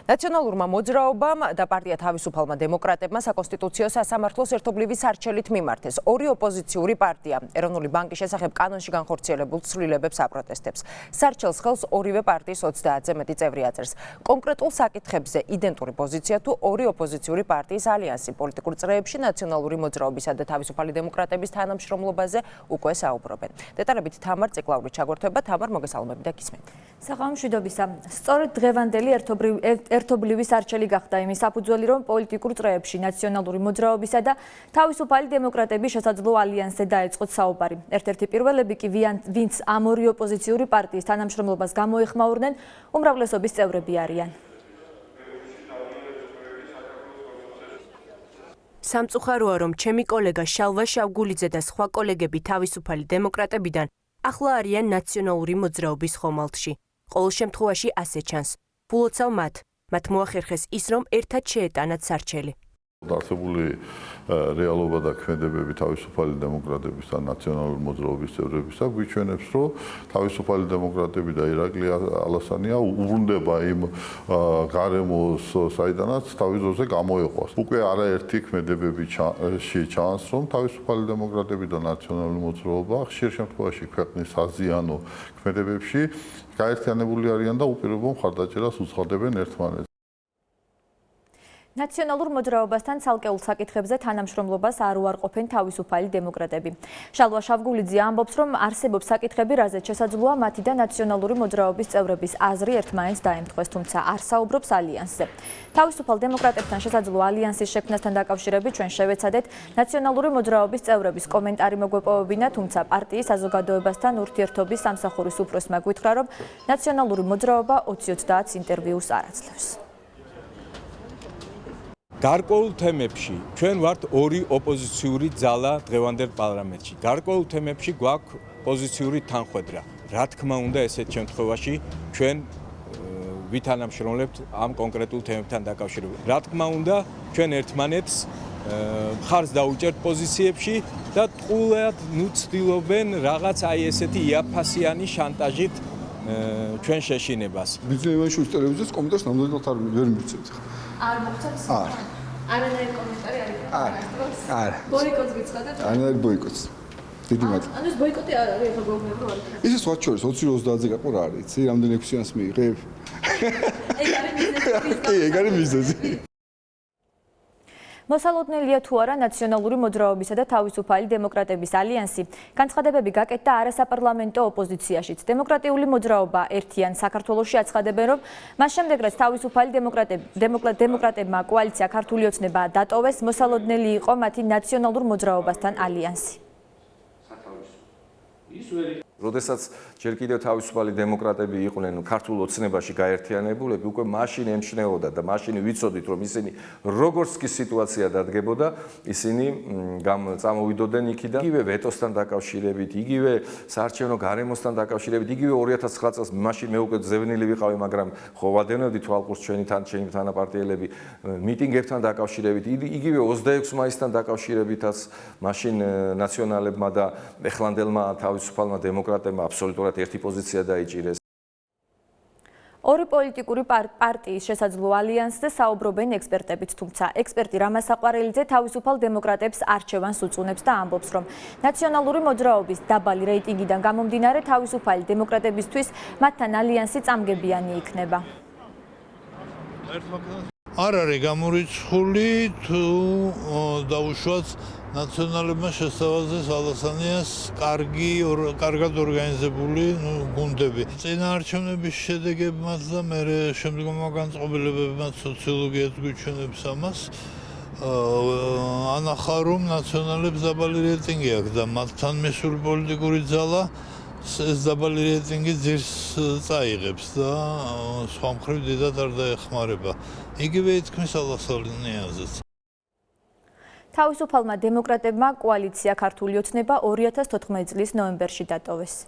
ნაციონალურმა მოძრაობამ და პარტია თავისუფალმა დემოკრატებმა საკონსტიტუციო სასამართლოს ერთობლივი სარჩელით მიმართეს. ორი ოპოზიციური პარტია ეროვნული ბანკის შესახებ კანონში განხორციელებულ ცვლილებებს აპროტესტებს. სარჩელს ხელს ორივე პარტიის 30-ზე მეტი წევრი აწერს. კონკრეტულ საკითხებზე იდენტური პოზიცია თუ ორი ოპოზიციური პარტიის ალიანსი პოლიტიკურ წრეებში ნაციონალური მოძრაობისა და თავისუფალი დემოკრატების თანამშრომლობაზე უკვე საუბრობენ. დეტალებით თამარ ციკლაური ჩაგვერთვება. თამარ, მოგესალმები და გისმენთ. საღამოშვიდობისა. სწორედ დღევანდელი ერთობლივი სარჩელი გახდა იმის საფუძველი, რომ პოლიტიკურ წრეებში ნაციონალური მოძრაობისა და თავისუფალი დემოკრატების შესაძლო ალიანსზე დაეწყოთ საუბარი. ერთ-ერთი პირველები კი ვინც ამ ორი ოპოზიციური პარტიის თანამშრომლობას გამოეხმაურნენ, უმრავლესობის წევრები არიან. სამწუხაროა, რომ ჩემი კოლეგა შალვა შავგულიძე და სხვა კოლეგები თავისუფალი დემოკრატებიდან ახლა არიან ნაციონალური მოძრაობის ხომალდში. ყოველ შემთხვევაში ასე ჩანს. ვულოცავ მათ მოახერხეს ის, რომ ერთად შეეტანათ სარჩელი. Არსებული რეალობა და ქმედებები თავისუფალი დემოკრატების და ნაციონალური მოძრაობის წევრებისა გვიჩვენებს, რომ თავისუფალი დემოკრატები და ირაკლი ალასანია უბრუნდება იმ გარემოს, საიდანაც თავის დროზე გამოეყვას. უკვე არაერთი ქმედებები ჩანს, რომ თავისუფალი დემოკრატები და ნაციონალური მოძრაობა ხშირ შემთხვევაში ქვეყნის საზიანო ქმედებებში გაერთიანებული არიან და უპირობო მხარდაჭერას უცხადდებენ ერთმანეთს. ნაციონალურ მოძრაობასთან ცალკეულ საკითხებზე თანამშრომლობას არ უარყოფენ თავისუფალი დემოკრატები. შალვა შავგულიძე ამბობს, რომ არსებობს საკითხები, რაზეც შესაძლოა მათი და ნაციონალური მოძრაობის წევრების აზრი ერთმანეთს დაემთხვეს, თუმცა არ საუბრობს ალიანსზე. თავისუფალ დემოკრატებთან შესაძლო ალიანსის შექმნასთან დაკავშირებით ჩვენ შევეცადეთ ნაციონალური მოძრაობის წევრების კომენტარი მოგვეპოვებინა, თუმცა პარტიის საზოგადოებასთან ურთიერთობის სამსახურის უფროსმა გითხრა, რომ ნაციონალური მოძრაობა 20-30 ინტერვიუს არ აძლევს. გარკვეულ თემებში ჩვენ ვართ ორი ოპოზიციური ძალა დღევანდელ პარლამენტში. გარკვეულ თემებში გვაქვს პოზიციური თანხმედრა. რა თქმა უნდა, ესეთ შემთხვევაში ჩვენ ვითანამშრომლებთ ამ კონკრეტულ თემებთან დაკავშირებით. რა თქმა უნდა, ჩვენ ერთმანეთს მხარს დაუჭერთ პოზიციებში და ტყუილად ცდილობენ რაღაც აი ესეთი იაფასიანი შანტაჟით ჩვენ შეშინებას. ბიზნესში ტელევიზიის კომენტარს ნამდვილად ვერ მივცემთ. არ მოგწევს? არანაირი კომენტარი არ იქნება. არა. ბოიკოტს გიცხადეთ? არანაირი ბოიკოტს. დიდი მადლობა. ანუ ეს ბოიკოტი არ არის, ახლა გოგონებ რომ არ იქნება. ისე სხვა შორის 20-30-ზე გაყო რა არის? იცი რამდენი ექვსიანს მიიღებ? ეგ არის მიზეზი. ეგ არის მიზეზი. მოსალოდნელია თუ არა ნაციონალური მოძრაობისა და თავისუფალი დემოკრატების ალიანსი. განცხადებები გაკეთდა არასაპარლამენტო ოპოზიციაშიც. დემოკრატიული მოძრაობა ერთიან საქართველოში აცხადებენ, რომ მას შემდეგ რაც თავისუფალი დემოკრატებმა კოალიცია ქართული ოცნება დატოვეს, მოსალოდნელი იყო მათი ნაციონალურ მოძრაობასთან ალიანსი. როდესაც ჯერ კიდევ თავისუფალი დემოკრატები იყვნენ ქართულ ოცნებაში გაერთიანებულები, უკვე მაშინ ემჩნეოდა და მაშინ ვიცოდით, რომ ისინი როგორც კი სიტუაცია დადგებოდა, ისინი წამოვიდოდნენ იქიდან. იგივე ვეტოსთან დაკავშირებით, იგივე საარჩევნო გარემოსთან დაკავშირებით, იგივე 2009 წელს მაშინ მე უკვე ზევნილი ვიყავი, მაგრამ ხო ვადევნებდი თვალყურს ჩვენი თანაპარტიელები მიტინგებთან დაკავშირებით, იგივე 26 მაისთან დაკავშირებითაც მაშინ ნაციონალებმა და ეხლანდელმა თავისუფალმა დემოკრატებმა აბსოლუტურად ერთი პოზიცია დაიჭირეს. ორი პოლიტიკური პარტიის შესაძლო ალიანსზე საუბრობენ ექსპერტებიც, თუმცა ექსპერტი რამაზ საყვარელიძე თავისუფალ დემოკრატებს არჩევანს უწუნებს და ამბობს, რომ ნაციონალური მოძრაობის დაბალი რეიტინგიდან გამომდინარე თავისუფალი დემოკრატებისთვის მათთან ალიანსი წამგებიანი იქნება. არ არის გამორიცხული თუ დაუშვათ ნაციონალებმა შესთავაზეს ალასანიას კარგად ორგანიზებული გუნდები. წინაარჩევნების შედეგებმაც და მერე შემდგომმა განწყობილებებმაც სოციოლოგიაც გვიჩვენებს ამას. ანახა რომ ნაციონალებს დაბალი რეიტინგი აქვს და მათთან მისული პოლიტიკური ძალა ეს დაბალი რეიტინგი ძირს წაიღებს და სხვა მხრივ დიდად არ დაეხმარება. იგივე ითქმის ალასანიაზეც. თავისუფალმა დემოკრატებმა კოალიცია ქართული ოცნება 2014 წლის ნოემბერში დატოვეს.